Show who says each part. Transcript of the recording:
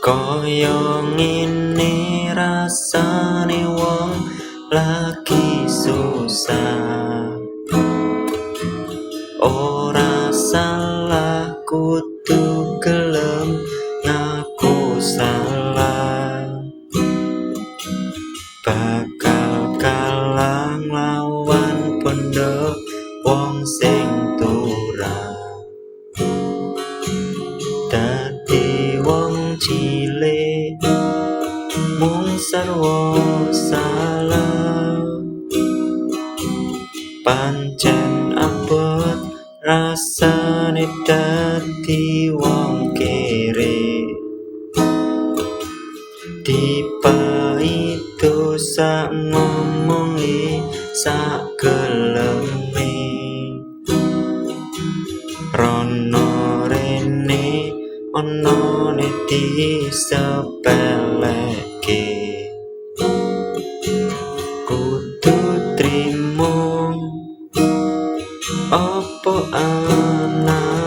Speaker 1: Kaya ngene rasane wong lagi susah. Ora salah kudu gelem ngaku salah. Bakal kalah lawan pondok wong sing turah. Dadi wong cilik mung sarwa salah. Pancen abot rasane dadi wong kere. Dipaido sak ngomongi sak geleme. Rono rene ono ne disepeleke. Kudu trimo opo ana